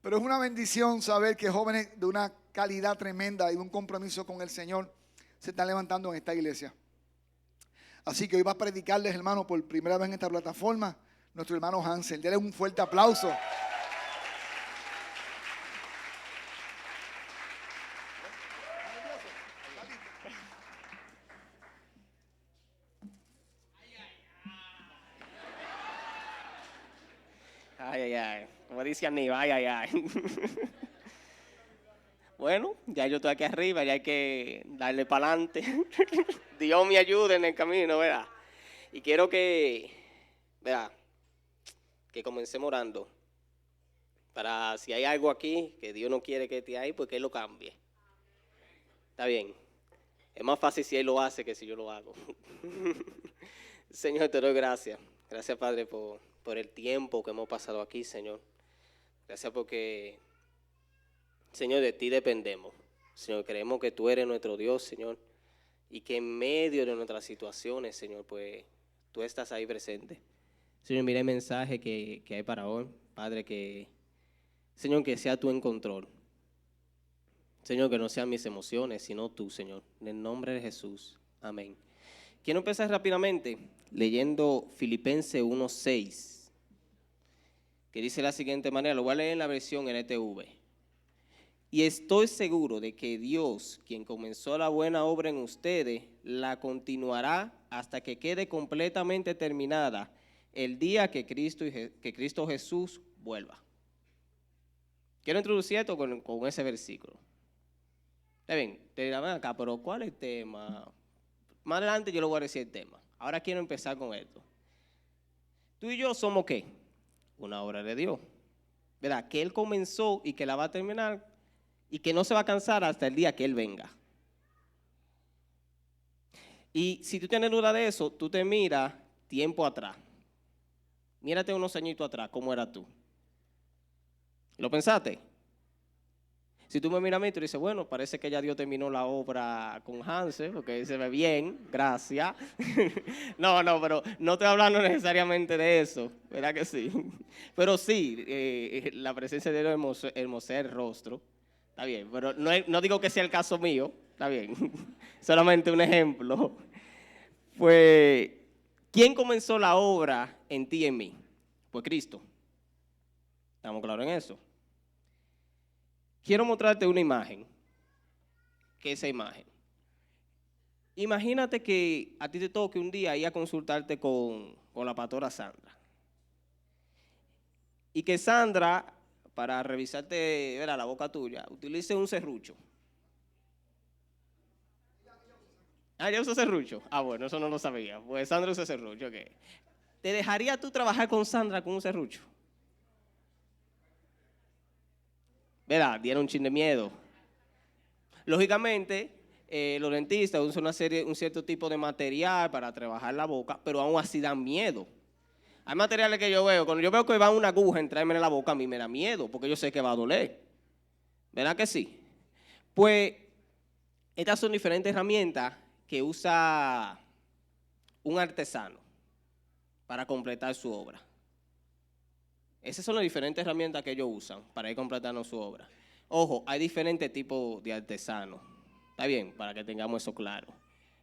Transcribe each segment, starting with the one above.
Pero es una bendición saber que jóvenes de una calidad tremenda y de un compromiso con el Señor se están levantando en esta iglesia. Así que hoy va a predicarles, hermano, por primera vez en esta plataforma, nuestro hermano Hansel. Denle un fuerte aplauso. Ay, ay, ay. Como dice Aníbal, ay, ay, ay. Bueno, ya yo estoy aquí arriba, ya hay que darle para adelante. Dios me ayude en el camino, ¿verdad? Y quiero que, ¿verdad? Que comencemos orando. Para si hay algo aquí que Dios no quiere que esté ahí, pues que Él lo cambie. Está bien. Es más fácil si Él lo hace que si yo lo hago. Señor, te doy gracias. Gracias, Padre, por el tiempo que hemos pasado aquí, Señor. Gracias porque, Señor, de ti dependemos. Señor, creemos que tú eres nuestro Dios, Señor, y que en medio de nuestras situaciones, Señor, pues tú estás ahí presente. Señor, mira el mensaje que hay para hoy. Padre, Señor, que sea tú en control. Señor, que no sean mis emociones, sino tú, Señor. En el nombre de Jesús. Amén. Quiero empezar rápidamente leyendo Filipenses 1:6, que dice de la siguiente manera, lo voy a leer en la versión NTV. Y estoy seguro de que Dios, quien comenzó la buena obra en ustedes, la continuará hasta que quede completamente terminada el día que Cristo Jesús vuelva. Quiero introducir esto con ese versículo. Está bien, te dirán acá, pero ¿cuál es el tema? Más adelante yo le voy a decir el tema. Ahora quiero empezar con esto. Tú y yo somos ¿qué? Una obra de Dios, ¿verdad? Que Él comenzó y que la va a terminar y que no se va a cansar hasta el día que Él venga. Y si tú tienes duda de eso, tú te miras tiempo atrás. Mírate unos añitos atrás, ¿cómo eras tú? ¿Lo pensaste? Si tú me miras a mí, tú dices, bueno, parece que ya Dios terminó la obra con Hansel, porque se ve bien, gracias. No, pero no estoy hablando necesariamente de eso, ¿verdad que sí? Pero sí, la presencia de Dios hermosea el rostro, está bien, pero no digo que sea el caso mío, está bien, solamente un ejemplo. Pues, ¿quién comenzó la obra en ti y en mí? Pues Cristo. ¿Estamos claros en eso? Quiero mostrarte una imagen. ¿Qué es esa imagen? Imagínate que a ti te toque un día ir a consultarte con la pastora Sandra. Y que Sandra, para revisarte, ¿verdad?, la boca tuya, utilice un serrucho. Ah, ¿ya usa serrucho? Ah, bueno, eso no lo sabía. Pues Sandra usa serrucho, ¿ok? ¿Te dejaría tú trabajar con Sandra con un serrucho? ¿Verdad? Dieron un chin de miedo. Lógicamente, los dentistas usan un cierto tipo de material para trabajar la boca, pero aún así dan miedo. Hay materiales que yo veo, cuando yo veo que va una aguja a entrarme en la boca, a mí me da miedo, porque yo sé que va a doler. ¿Verdad que sí? Pues, estas son diferentes herramientas que usa un artesano para completar su obra. Esas son las diferentes herramientas que ellos usan para ir completando su obra. Ojo, hay diferentes tipos de artesanos. Está bien, para que tengamos eso claro.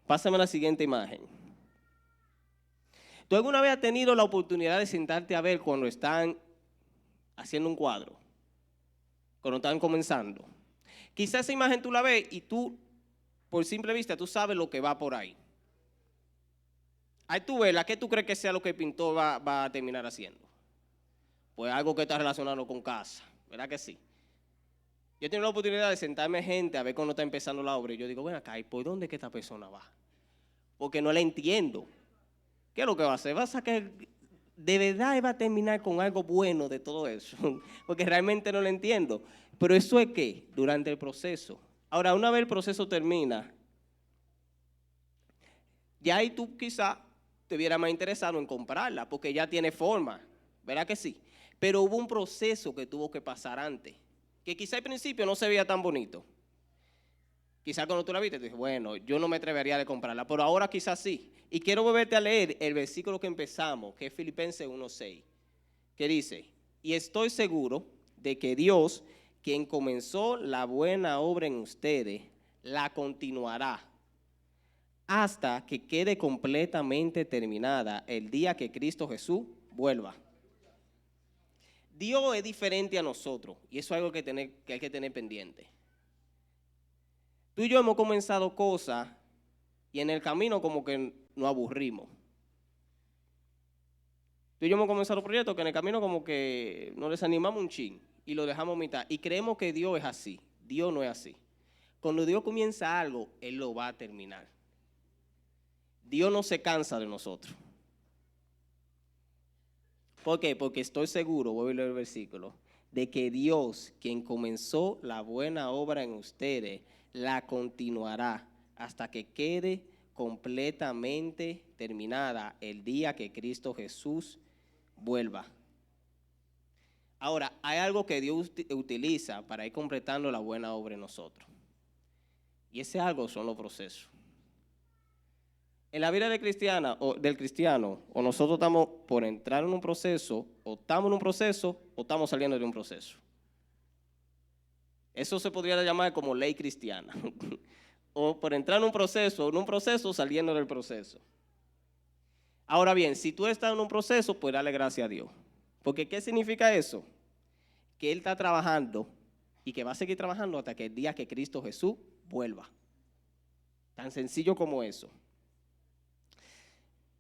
Pásame la siguiente imagen. ¿Tú alguna vez has tenido la oportunidad de sentarte a ver cuando están haciendo un cuadro? Cuando están comenzando. Quizás esa imagen tú la ves y tú, por simple vista, tú sabes lo que va por ahí. Ahí tú ves, ¿qué tú crees que sea lo que el pintor va a terminar haciendo? Pues algo que está relacionado con casa, ¿verdad que sí? Yo he tenido la oportunidad de sentarme gente a ver cuando está empezando la obra y yo digo, ven acá, ¿y por dónde es que esta persona va? Porque no la entiendo. ¿Qué es lo que va a hacer? Va a sacar, de verdad va a terminar con algo bueno de todo eso, porque realmente no lo entiendo. Pero eso es que durante el proceso. Ahora, una vez el proceso termina, ya ahí tú quizá te hubieras más interesado en comprarla, porque ya tiene forma, ¿verdad que sí? Pero hubo un proceso que tuvo que pasar antes, que quizá al principio no se veía tan bonito. Quizá cuando tú la viste, te dices, bueno, yo no me atrevería a comprarla, pero ahora quizás sí. Y quiero volverte a leer el versículo que empezamos, que es Filipenses 1:6, que dice, y estoy seguro de que Dios, quien comenzó la buena obra en ustedes, la continuará hasta que quede completamente terminada el día que Cristo Jesús vuelva. Dios es diferente a nosotros y eso es algo que hay que tener pendiente. Tú y yo hemos comenzado cosas y en el camino como que nos aburrimos. Tú y yo hemos comenzado proyectos que en el camino como que nos desanimamos un chin y lo dejamos a mitad. Y creemos que Dios es así. Dios no es así. Cuando Dios comienza algo, Él lo va a terminar. Dios no se cansa de nosotros. ¿Por qué? Porque estoy seguro, voy a leer el versículo, de que Dios, quien comenzó la buena obra en ustedes, la continuará hasta que quede completamente terminada el día que Cristo Jesús vuelva. Ahora, hay algo que Dios utiliza para ir completando la buena obra en nosotros. Y ese algo son los procesos. En la vida del cristiano, o nosotros estamos por entrar en un proceso, o estamos en un proceso, o estamos saliendo de un proceso. Eso se podría llamar como ley cristiana. O por entrar en un proceso, saliendo del proceso. Ahora bien, si tú estás en un proceso, pues dale gracias a Dios. Porque ¿qué significa eso? Que Él está trabajando y que va a seguir trabajando hasta que el día que Cristo Jesús vuelva. Tan sencillo como eso.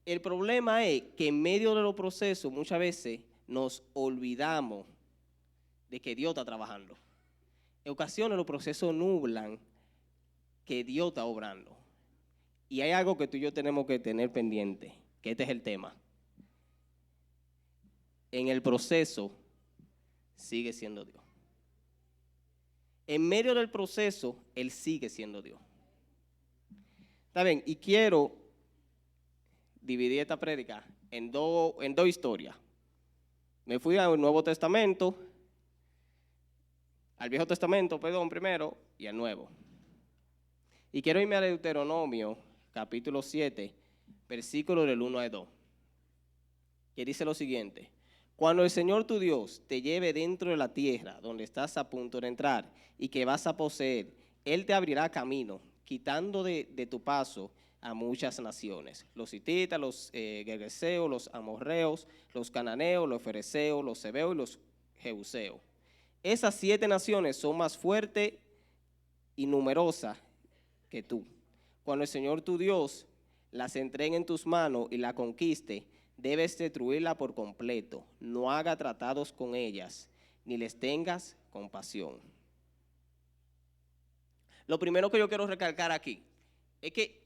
El problema es que en medio de los procesos muchas veces nos olvidamos de que Dios está trabajando. En ocasiones los procesos nublan que Dios está obrando. Y hay algo que tú y yo tenemos que tener pendiente, que este es el tema. En el proceso sigue siendo Dios. En medio del proceso, Él sigue siendo Dios. Está bien, y quiero dividí esta prédica en dos historias. Me fui al Nuevo Testamento, al Viejo Testamento, primero, y al Nuevo. Y quiero irme a Deuteronomio, capítulo 7, versículos del 1 al 2, que dice lo siguiente: cuando el Señor tu Dios te lleve dentro de la tierra donde estás a punto de entrar y que vas a poseer, Él te abrirá camino, quitando de tu paso a muchas naciones, los hititas, los gergeseos, los amorreos, los cananeos, los fereceos, los heveos y los jebuseos. Esas 7 naciones son más fuertes y numerosas que tú. Cuando el Señor tu Dios las entregue en tus manos y la conquiste, debes destruirla por completo. No haga tratados con ellas, ni les tengas compasión. Lo primero que yo quiero recalcar aquí es que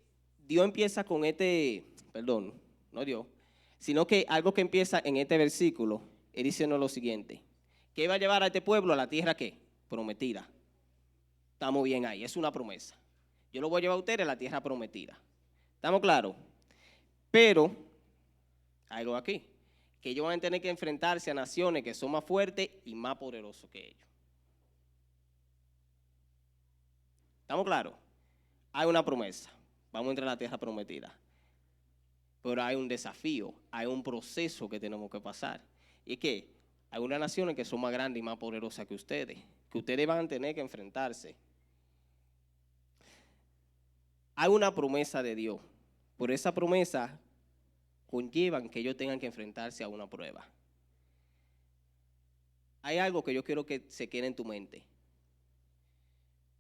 Dios empieza con sino que algo que empieza en este versículo, Él diciendo lo siguiente: que iba a llevar a este pueblo a la tierra ¿qué? Prometida. Estamos bien ahí, es una promesa. Yo lo voy a llevar a ustedes a la tierra prometida. ¿Estamos claros? Pero, algo aquí, que ellos van a tener que enfrentarse a naciones que son más fuertes y más poderosos que ellos. ¿Estamos claros? Hay una promesa. Vamos a entrar a la tierra prometida. Pero hay un desafío, hay un proceso que tenemos que pasar. Y es que hay unas naciones que son más grandes y más poderosas que ustedes van a tener que enfrentarse. Hay una promesa de Dios. Por esa promesa conllevan que ellos tengan que enfrentarse a una prueba. Hay algo que yo quiero que se quede en tu mente.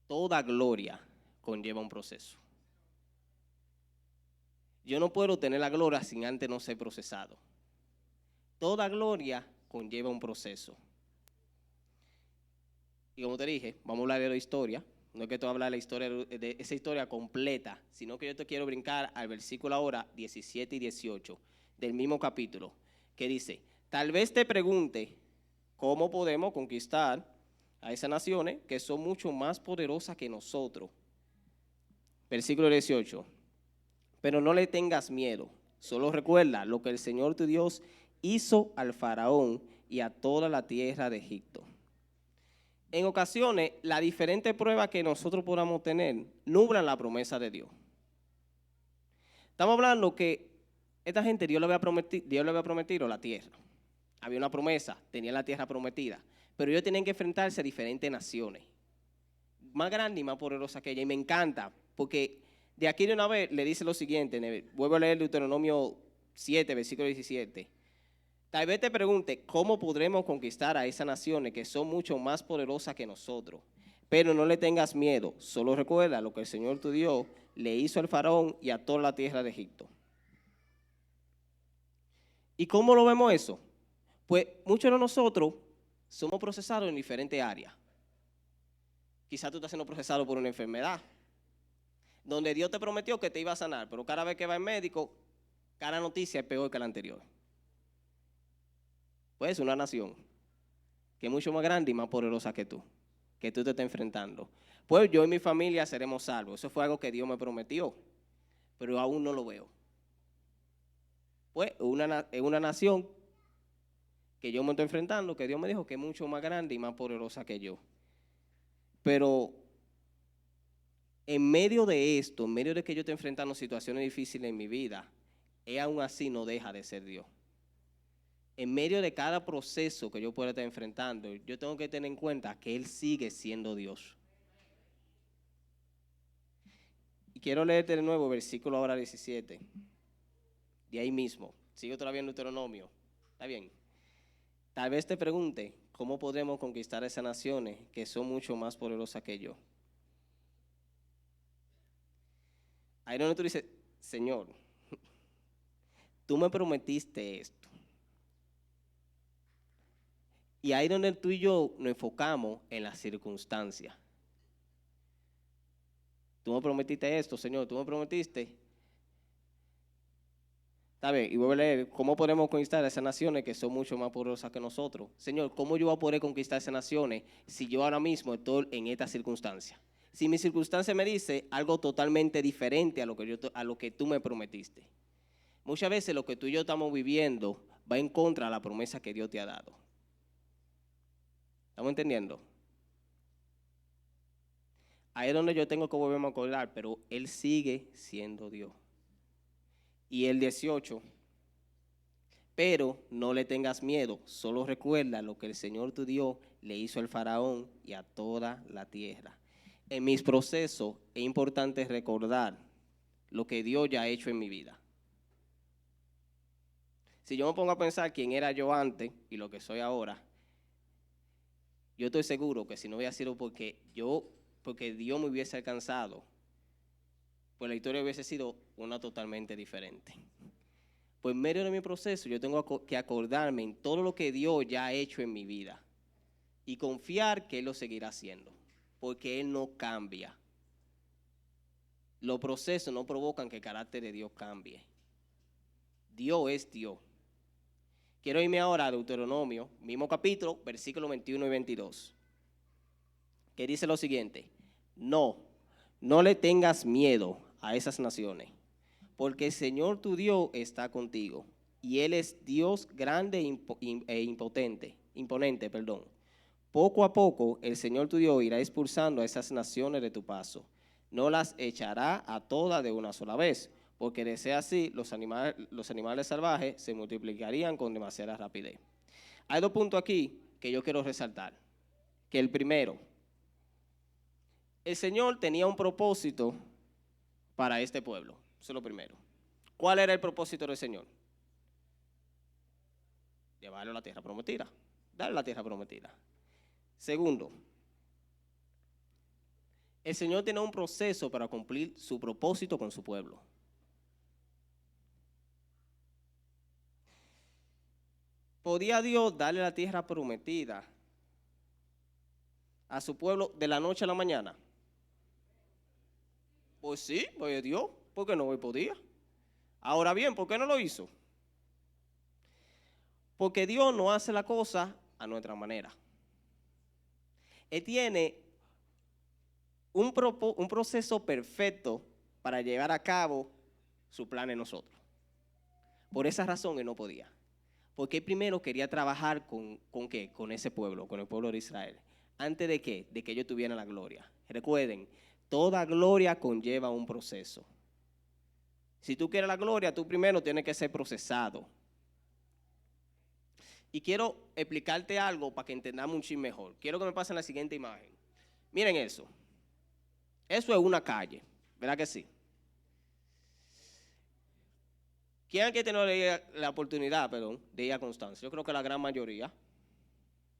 Toda gloria conlleva un proceso. Yo no puedo tener la gloria sin antes no ser procesado. Toda gloria conlleva un proceso. Y como te dije, vamos a hablar de la historia. No es que te voy a hablar de esa historia completa, sino que yo te quiero brincar al versículo ahora 17 y 18 del mismo capítulo, que dice: tal vez te pregunte cómo podemos conquistar a esas naciones que son mucho más poderosas que nosotros. Versículo 18. Pero no le tengas miedo, solo recuerda lo que el Señor tu Dios hizo al faraón y a toda la tierra de Egipto. En ocasiones, las diferentes pruebas que nosotros podamos tener nublan la promesa de Dios. Estamos hablando que esta gente Dios le había prometido la tierra había una promesa, tenían la tierra prometida, pero ellos tenían que enfrentarse a diferentes naciones, más grandes y más poderosas que ella. Y me encanta, porque de aquí de una vez le dice lo siguiente, vuelvo a leer Deuteronomio 7, versículo 17. Tal vez te pregunte, ¿cómo podremos conquistar a esas naciones que son mucho más poderosas que nosotros? Pero no le tengas miedo, solo recuerda lo que el Señor tu Dios le hizo al faraón y a toda la tierra de Egipto. ¿Y cómo lo vemos eso? Pues muchos de nosotros somos procesados en diferentes áreas. Quizás tú estás siendo procesado por una enfermedad, donde Dios te prometió que te iba a sanar, pero cada vez que va al médico, cada noticia es peor que la anterior. Pues una nación que es mucho más grande y más poderosa que tú te estás enfrentando. Pues yo y mi familia seremos salvos. Eso fue algo que Dios me prometió, pero aún no lo veo. Pues es una nación que yo me estoy enfrentando, que Dios me dijo que es mucho más grande y más poderosa que yo. Pero en medio de esto, en medio de que yo estoy enfrentando situaciones difíciles en mi vida, Él aún así no deja de ser Dios. En medio de cada proceso que yo pueda estar enfrentando, yo tengo que tener en cuenta que Él sigue siendo Dios. Y quiero leerte de nuevo versículo ahora 17. De ahí mismo. Sigo todavía en Deuteronomio. ¿Está bien? Tal vez te pregunte, ¿cómo podremos conquistar esas naciones que son mucho más poderosas que yo? Ahí donde tú dices, Señor, tú me prometiste esto. Y ahí donde tú y yo nos enfocamos en las circunstancias. Tú me prometiste esto, Señor, tú me prometiste. Está bien, y voy a leer, ¿cómo podemos conquistar esas naciones que son mucho más poderosas que nosotros? Señor, ¿cómo yo voy a poder conquistar esas naciones si yo ahora mismo estoy en esta circunstancia? Si mi circunstancia me dice algo totalmente diferente a lo que tú me prometiste. Muchas veces lo que tú y yo estamos viviendo va en contra de la promesa que Dios te ha dado. ¿Estamos entendiendo? Ahí es donde yo tengo que volverme a acordar, pero Él sigue siendo Dios. Y el 18, pero no le tengas miedo, solo recuerda lo que el Señor tu Dios le hizo al faraón y a toda la tierra. En mis procesos es importante recordar lo que Dios ya ha hecho en mi vida. Si yo me pongo a pensar quién era yo antes y lo que soy ahora, yo estoy seguro que si no hubiera sido porque Dios me hubiese alcanzado, pues la historia hubiese sido una totalmente diferente. Pues en medio de mi proceso yo tengo que acordarme en todo lo que Dios ya ha hecho en mi vida y confiar que Él lo seguirá haciendo, porque Él no cambia. Los procesos no provocan que el carácter de Dios cambie. Dios es Dios. Quiero irme ahora a Deuteronomio, mismo capítulo, versículos 21 y 22, que dice lo siguiente: no le tengas miedo a esas naciones, porque el Señor tu Dios está contigo, y Él es Dios grande e imponente. Poco a poco el Señor tu Dios irá expulsando a esas naciones de tu paso. No las echará a todas de una sola vez, porque de ser así, los animales salvajes se multiplicarían con demasiada rapidez. Hay dos puntos aquí que yo quiero resaltar. Que el primero, el Señor tenía un propósito para este pueblo. Eso es lo primero. ¿Cuál era el propósito del Señor? Llevarlo a la tierra prometida. Darle la tierra prometida. Segundo, el Señor tiene un proceso para cumplir su propósito con su pueblo. ¿Podía Dios darle la tierra prometida a su pueblo de la noche a la mañana? Pues sí, pues Dios, ¿por qué no podía? Ahora bien, ¿por qué no lo hizo? Porque Dios no hace la cosa a nuestra manera. Él tiene un proceso perfecto para llevar a cabo su plan en nosotros. Por esa razón Él no podía. Porque Él primero quería trabajar ¿con qué? Con ese pueblo, con el pueblo de Israel. ¿Antes de qué? De que ellos tuvieran la gloria. Recuerden, toda gloria conlleva un proceso. Si tú quieres la gloria, tú primero tienes que ser procesado. Y quiero explicarte algo para que entendamos un chin mejor. Quiero que me pasen la siguiente imagen. Miren eso. Eso es una calle, ¿verdad que sí? ¿Quién que tener la oportunidad, de ir a Constanza? Yo creo que la gran mayoría.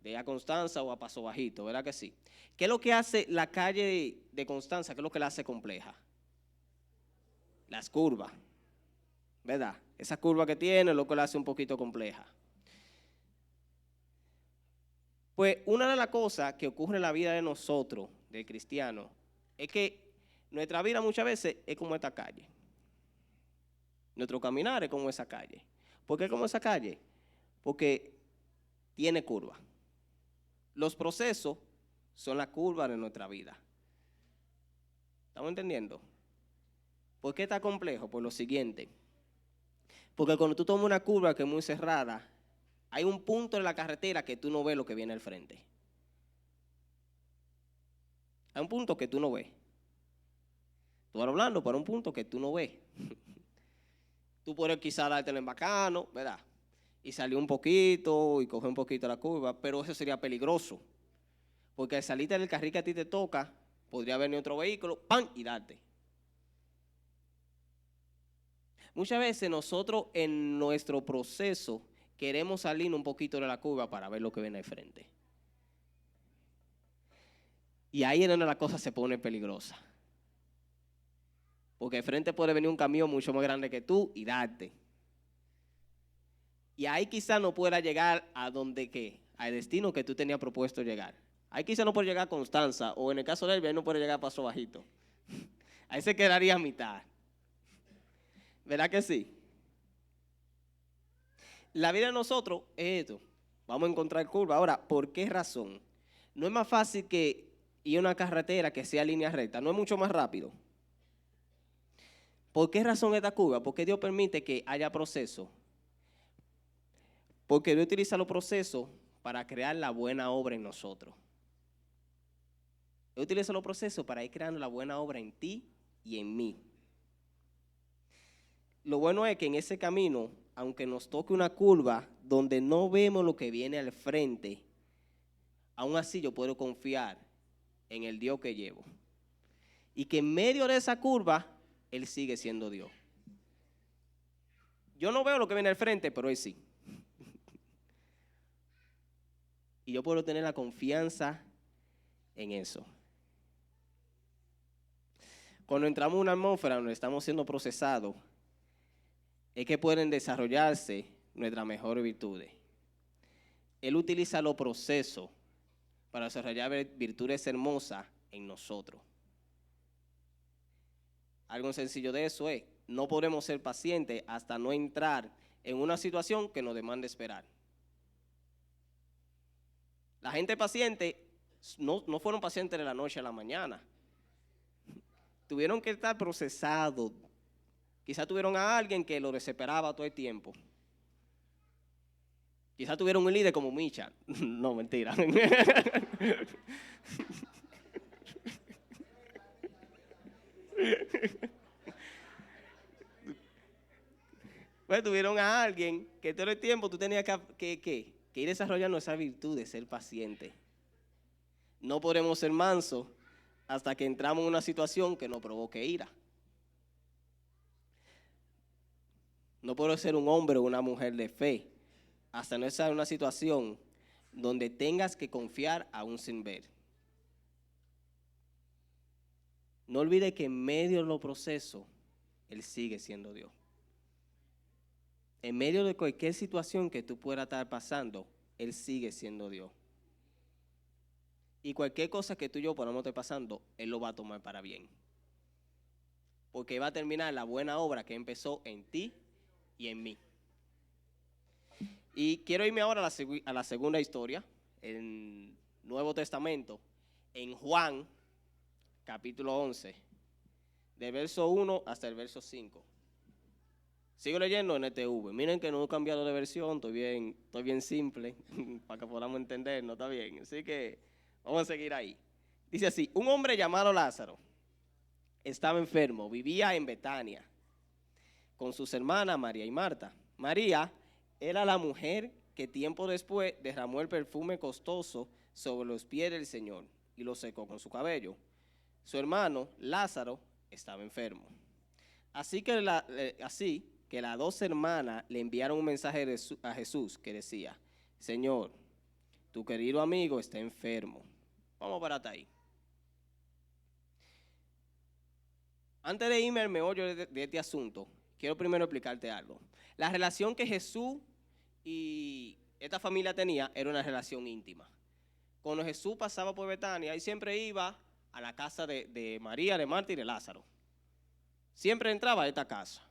De ir a Constanza o a Paso Bajito, ¿verdad que sí? ¿Qué es lo que hace la calle de Constanza? ¿Qué es lo que la hace compleja? Las curvas, ¿verdad? Esa curva que tiene es lo que la hace un poquito compleja. Pues una de las cosas que ocurre en la vida de nosotros, del cristiano, es que nuestra vida muchas veces es como esta calle. Nuestro caminar es como esa calle. ¿Por qué como esa calle? Porque tiene curva. Los procesos son las curvas de nuestra vida. ¿Estamos entendiendo? ¿Por qué está complejo? Por lo siguiente. Porque cuando tú tomas una curva que es muy cerrada, hay un punto en la carretera que tú no ves lo que viene al frente. Hay un punto que tú no ves. Tú vas hablando por un punto que tú no ves. Tú puedes quizás dártelo en bacano, ¿verdad? Y salir un poquito y coger un poquito la curva, pero eso sería peligroso. Porque al salirte del carril que a ti te toca, podría venir otro vehículo, ¡pam!, y darte. Muchas veces nosotros en nuestro proceso queremos salir un poquito de la curva para ver lo que viene al frente. Y ahí es donde la cosa se pone peligrosa. Porque al frente puede venir un camión mucho más grande que tú y darte. Y ahí quizás no pueda llegar a donde qué, al destino que tú tenías propuesto llegar. Ahí quizás no puede llegar a Constanza, o en el caso de él, no puede llegar a Paso Bajito. Ahí se quedaría a mitad. ¿Verdad que sí? La vida de nosotros es esto. Vamos a encontrar curva. Ahora, ¿por qué razón? No es más fácil que ir a una carretera que sea línea recta. No es mucho más rápido. ¿Por qué razón esta curva? Porque Dios permite que haya proceso. Porque Dios utiliza los procesos para crear la buena obra en nosotros. Dios utiliza los procesos para ir creando la buena obra en ti y en mí. Lo bueno es que en ese camino, aunque nos toque una curva donde no vemos lo que viene al frente, aún así yo puedo confiar en el Dios que llevo. Y que en medio de esa curva, Él sigue siendo Dios. Yo no veo lo que viene al frente, pero Él sí. Y yo puedo tener la confianza en eso. Cuando entramos en una atmósfera donde estamos siendo procesados, es que pueden desarrollarse nuestras mejores virtudes. Él utiliza los procesos para desarrollar virtudes hermosas en nosotros. Algo sencillo de eso es, no podemos ser pacientes hasta no entrar en una situación que nos demande esperar. La gente paciente no fueron pacientes de la noche a la mañana. Tuvieron que estar procesados. Quizás tuvieron a alguien que lo desesperaba todo el tiempo. Quizás tuvieron un líder como Micha. No, mentira. Pues tuvieron a alguien que todo el tiempo tú tenías que ir desarrollando esa virtud de ser paciente. No podemos ser mansos hasta que entramos en una situación que nos provoque ira. No puedo ser un hombre o una mujer de fe hasta no estar en una situación donde tengas que confiar aún sin ver. No olvides que en medio de los procesos, Él sigue siendo Dios. En medio de cualquier situación que tú puedas estar pasando, Él sigue siendo Dios. Y cualquier cosa que tú y yo podamos estar pasando, Él lo va a tomar para bien. Porque va a terminar la buena obra que empezó en ti y en mí. Y quiero irme ahora a la segunda historia, en Nuevo Testamento, en Juan, capítulo 11, del verso 1 hasta el verso 5. Sigo leyendo en NTV. Miren que no he cambiado de versión, estoy bien simple, para que podamos entender, no está bien. Así que vamos a seguir ahí. Dice así, un hombre llamado Lázaro estaba enfermo, vivía en Betania, con sus hermanas María y Marta. María era la mujer que tiempo después derramó el perfume costoso sobre los pies del Señor y lo secó con su cabello. Su hermano, Lázaro, estaba enfermo. Así que las dos hermanas le enviaron un mensaje a Jesús que decía: Señor, tu querido amigo está enfermo. Vamos para hasta ahí. Antes de irme al meollo de este asunto, quiero primero explicarte algo. La relación que Jesús y esta familia tenía era una relación íntima. Cuando Jesús pasaba por Betania, él siempre iba a la casa de María, de Marta y de Lázaro. Siempre entraba a esta casa.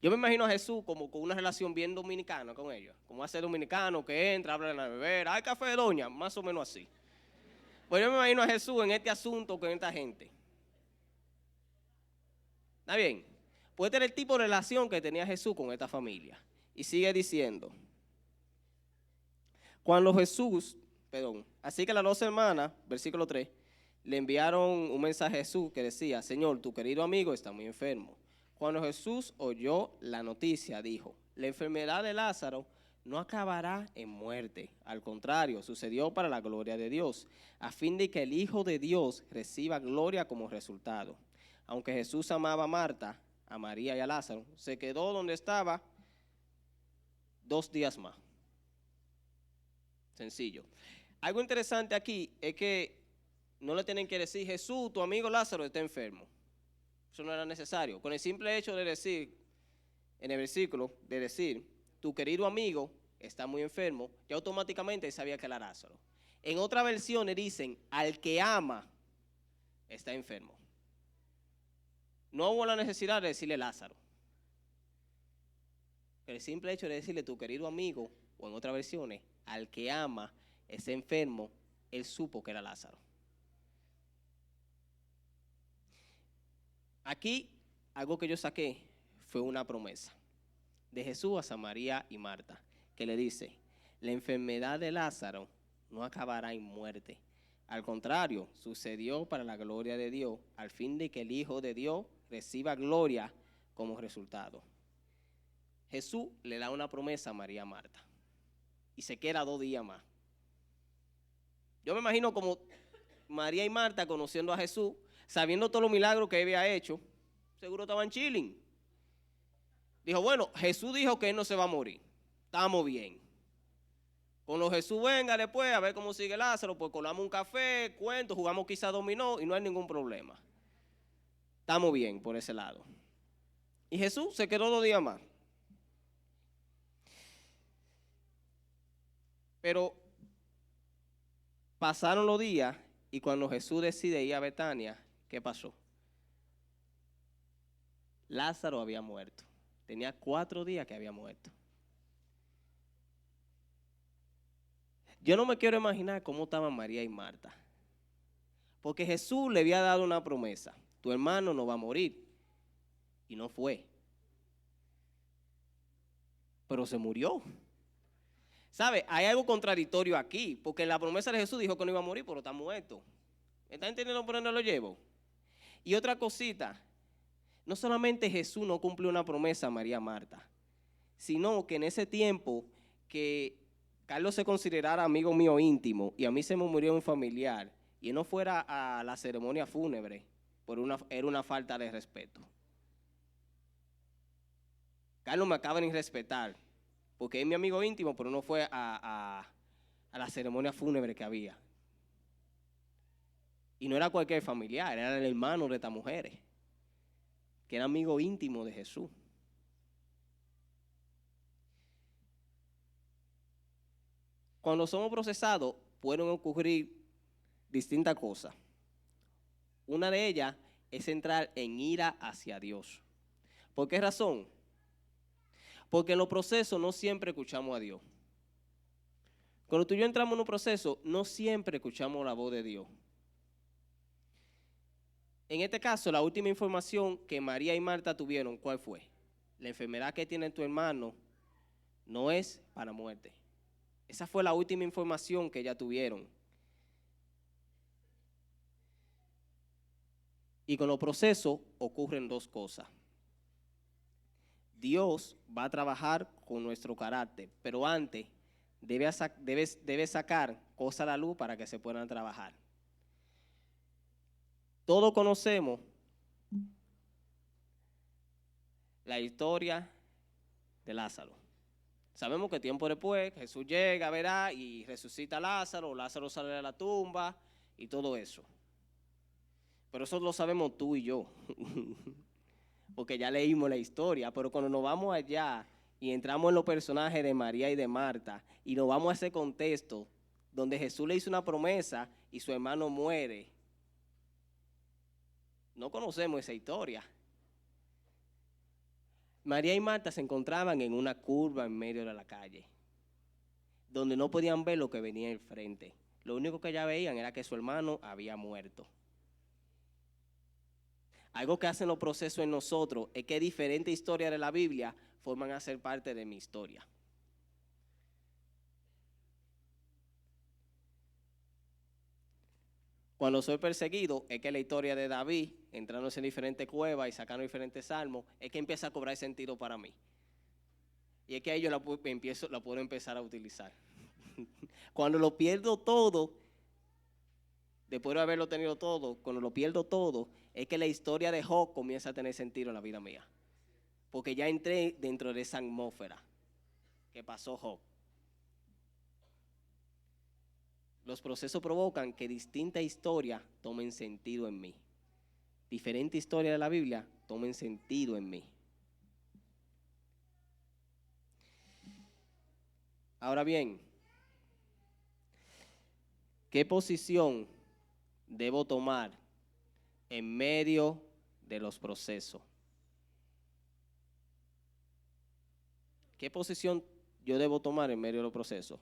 Yo me imagino a Jesús como con una relación bien dominicana con ellos. Como hace dominicano que entra, habla en la nevera, hay café de doña, más o menos así. Pues yo me imagino a Jesús en este asunto con esta gente. ¿Está bien? Pues este era el tipo de relación que tenía Jesús con esta familia. Y sigue diciendo: así que las dos hermanas, versículo 3, le enviaron un mensaje a Jesús que decía: Señor, tu querido amigo está muy enfermo. Cuando Jesús oyó la noticia, dijo: la enfermedad de Lázaro no acabará en muerte. Al contrario, sucedió para la gloria de Dios, a fin de que el Hijo de Dios reciba gloria como resultado. Aunque Jesús amaba a Marta, a María y a Lázaro, se quedó donde estaba 2 días más. Sencillo. Algo interesante aquí es que no le tienen que decir: Jesús, tu amigo Lázaro está enfermo. Eso no era necesario. Con el simple hecho de decir, en el versículo, de decir, tu querido amigo está muy enfermo, ya automáticamente él sabía que era Lázaro. En otras versiones dicen: al que ama está enfermo. No hubo la necesidad de decirle Lázaro. El simple hecho de decirle tu querido amigo, o en otras versiones, al que ama está enfermo, él supo que era Lázaro. Aquí, algo que yo saqué fue una promesa de Jesús a María y Marta, que le dice: la enfermedad de Lázaro no acabará en muerte. Al contrario, sucedió para la gloria de Dios, al fin de que el Hijo de Dios reciba gloria como resultado. Jesús le da una promesa a María y Marta y se queda 2 días más. Yo me imagino como María y Marta conociendo a Jesús, sabiendo todos los milagros que había hecho, seguro estaban chilling. Dijo: bueno, Jesús dijo que él no se va a morir, estamos bien. Cuando Jesús venga después a ver cómo sigue Lázaro, pues colamos un café, cuento, jugamos quizá dominó y no hay ningún problema. Estamos bien por ese lado. Y Jesús se quedó 2 días más. Pero pasaron los días y cuando Jesús decide ir a Betania, ¿qué pasó? Lázaro había muerto. Tenía 4 días que había muerto. Yo no me quiero imaginar cómo estaban María y Marta. Porque Jesús le había dado una promesa: tu hermano no va a morir. Y no fue. Pero se murió. ¿Sabe? Hay algo contradictorio aquí, porque la promesa de Jesús dijo que no iba a morir, pero está muerto. ¿Está entendiendo por dónde lo llevo? Y otra cosita, no solamente Jesús no cumplió una promesa a María y Marta, sino que en ese tiempo que Carlos se considerara amigo mío íntimo y a mí se me murió un familiar y él no fuera a la ceremonia fúnebre, era una falta de respeto. Carlos me acaba de irrespetar porque es mi amigo íntimo, pero no fue a la ceremonia fúnebre que había. Y no era cualquier familiar, era el hermano de estas mujeres, que era amigo íntimo de Jesús. Cuando somos procesados, pueden ocurrir distintas cosas. Una de ellas es entrar en ira hacia Dios. ¿Por qué razón? Porque en los procesos no siempre escuchamos a Dios. Cuando tú y yo entramos en un proceso, no siempre escuchamos la voz de Dios. En este caso, la última información que María y Marta tuvieron, ¿cuál fue? La enfermedad que tiene tu hermano no es para muerte. Esa fue la última información que ellas tuvieron. Y con los procesos ocurren 2 cosas. Dios va a trabajar con nuestro carácter, pero antes debe sacar cosas a la luz para que se puedan trabajar. Todos conocemos la historia de Lázaro. Sabemos que tiempo después Jesús llega, verá, y resucita a Lázaro, Lázaro sale de la tumba y todo eso. Pero eso lo sabemos tú y yo, porque ya leímos la historia. Pero cuando nos vamos allá y entramos en los personajes de María y de Marta y nos vamos a ese contexto donde Jesús le hizo una promesa y su hermano muere, no conocemos esa historia. María y Marta se encontraban en una curva en medio de la calle, donde no podían ver lo que venía enfrente. Lo único que ya veían era que su hermano había muerto. Algo que hacen los procesos en nosotros es que diferentes historias de la Biblia forman a ser parte de mi historia. Cuando soy perseguido, es que la historia de David, entrándose en diferentes cuevas y sacando diferentes salmos, es que empieza a cobrar sentido para mí. Y es que ahí yo la puedo empezar a utilizar. Cuando lo pierdo todo, después de haberlo tenido todo, cuando lo pierdo todo, es que la historia de Job comienza a tener sentido en la vida mía. Porque ya entré dentro de esa atmósfera que pasó Job. Los procesos provocan que distintas historias tomen sentido en mí. Diferentes historias de la Biblia tomen sentido en mí. Ahora bien, ¿qué posición debo tomar en medio de los procesos? ¿Qué posición yo debo tomar en medio de los procesos?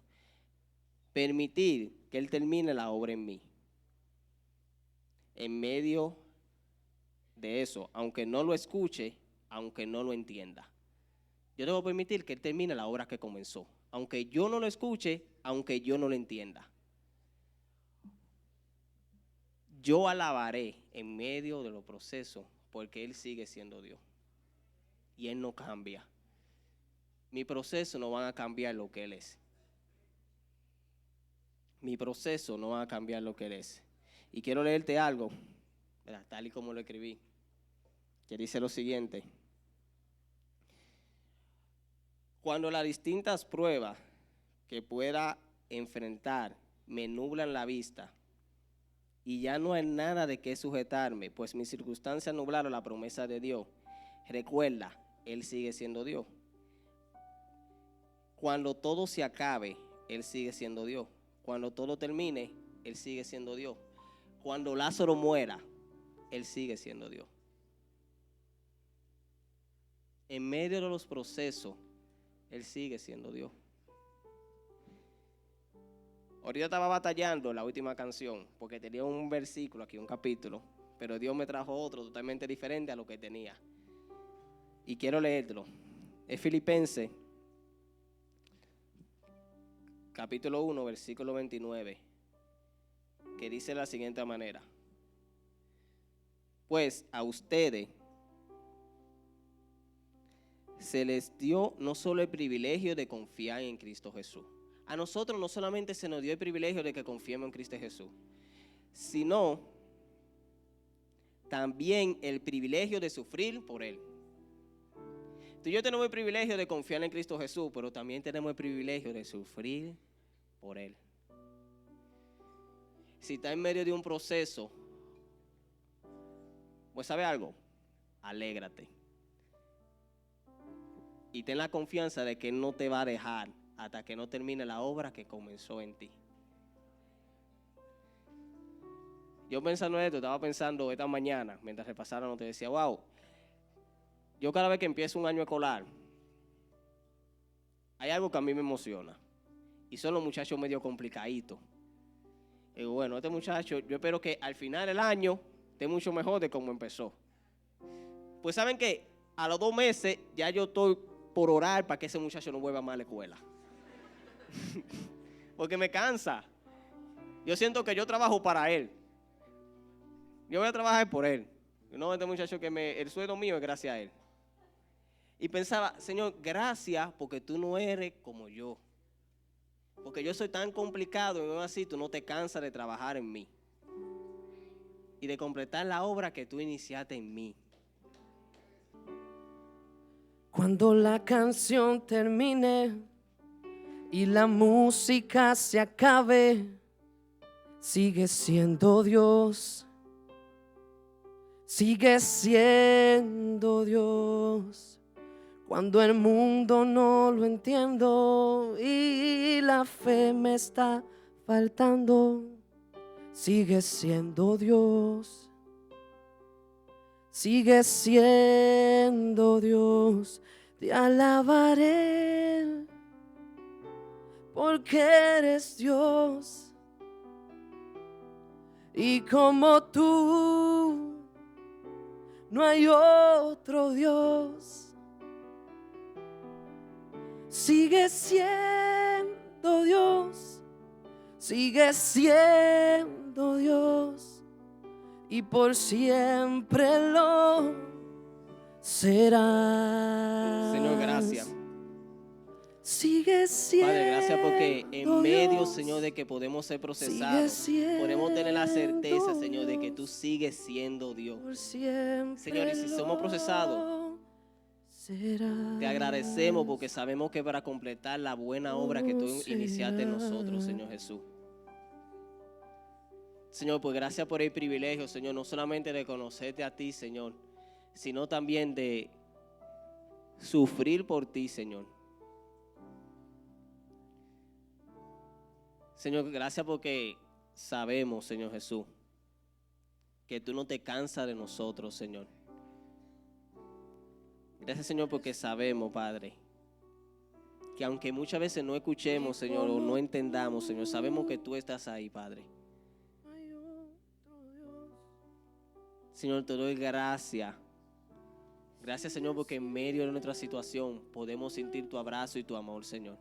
Permitir que Él termine la obra en mí. En medio de eso, aunque no lo escuche, aunque no lo entienda. Yo debo permitir que Él termine la obra que comenzó. Aunque yo no lo escuche, aunque yo no lo entienda. Yo alabaré en medio de los procesos porque Él sigue siendo Dios. Y Él no cambia. Mi proceso no van a cambiar lo que Él es. Mi proceso no va a cambiar lo que Él es. Y quiero leerte algo, ¿verdad? Tal y como lo escribí, que dice lo siguiente. Cuando las distintas pruebas que pueda enfrentar me nublan la vista y ya no hay nada de qué sujetarme, pues mis circunstancias nublaron la promesa de Dios, recuerda, Él sigue siendo Dios. Cuando todo se acabe, Él sigue siendo Dios. Cuando todo termine, Él sigue siendo Dios. Cuando Lázaro muera, Él sigue siendo Dios. En medio de los procesos, Él sigue siendo Dios. Ahorita estaba batallando la última canción, porque tenía un versículo aquí, un capítulo, pero Dios me trajo otro totalmente diferente a lo que tenía. Y quiero leerlo. Es Filipenses, capítulo 1, versículo 29, que dice de la siguiente manera. Pues a ustedes se les dio no solo el privilegio de confiar en Cristo Jesús. A nosotros no solamente se nos dio el privilegio de que confiemos en Cristo Jesús, sino también el privilegio de sufrir por Él. Tú y yo tenemos el privilegio de confiar en Cristo Jesús, pero también tenemos el privilegio de sufrir por Él. Si está en medio de un proceso, pues ¿sabe algo? Alégrate. Y ten la confianza de que Él no te va a dejar hasta que no termine la obra que comenzó en ti. Yo pensando en esto, estaba pensando esta mañana, mientras repasaron, te decía, wow, yo cada vez que empiezo un año escolar, hay algo que a mí me emociona. Y son los muchachos medio complicaditos. Y bueno, este muchacho, yo espero que al final del año esté mucho mejor de cómo empezó. Pues ¿saben qué? A los 2 meses ya yo estoy por orar para que ese muchacho no vuelva más a la escuela. Porque me cansa. Yo siento que yo trabajo para él. Yo voy a trabajar por él. No, este muchacho el sueldo mío es gracias a él. Y pensaba, Señor, gracias porque tú no eres como yo. Porque yo soy tan complicado y aún así tú no te cansas de trabajar en mí. Y de completar la obra que tú iniciaste en mí. Cuando la canción termine y la música se acabe, sigue siendo Dios. Sigue siendo Dios. Cuando el mundo no lo entiendo y la fe me está faltando, sigue siendo Dios. Sigue siendo Dios. Te alabaré porque eres Dios. Y como tú no hay otro Dios. Sigue siendo Dios, sigue siendo Dios, y por siempre lo será. Señor, gracias. Sigue siendo Padre, gracias porque en medio, Dios. Señor, de que podemos ser procesados, podemos tener la certeza, Señor, de que tú sigues siendo Dios. Por siempre Señor, y si somos procesados, lo será. te agradecemos porque sabemos que para completar la buena obra que tú iniciaste en nosotros, Señor Jesús. Señor, pues gracias por el privilegio, Señor, no solamente de conocerte a ti, Señor, sino también de sufrir por ti, Señor. Señor, gracias porque sabemos, Señor Jesús, que tú no te cansas de nosotros, Señor. Gracias, Señor, porque sabemos, Padre, que aunque muchas veces no escuchemos, Señor, o no entendamos, Señor, sabemos que tú estás ahí, Padre. Señor, te doy gracias. Gracias, Señor, porque en medio de nuestra situación podemos sentir tu abrazo y tu amor, Señor.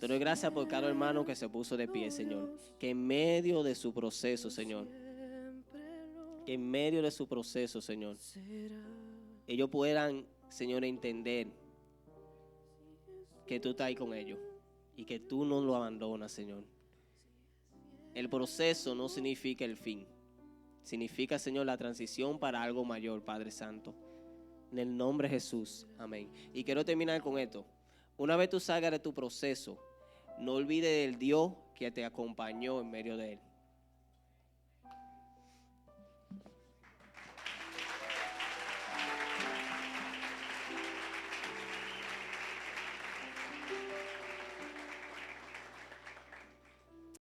Te doy gracias por cada hermano que se puso de pie, Señor. Que en medio de su proceso, Señor, que en medio de su proceso, Señor, ellos puedan, Señor, entender que tú estás ahí con ellos y que tú no lo abandonas, Señor. El proceso no significa el fin. Significa, Señor, la transición para algo mayor, Padre Santo. En el nombre de Jesús. Amén. Y quiero terminar con esto. Una vez tú salgas de tu proceso, no olvides del Dios que te acompañó en medio de él.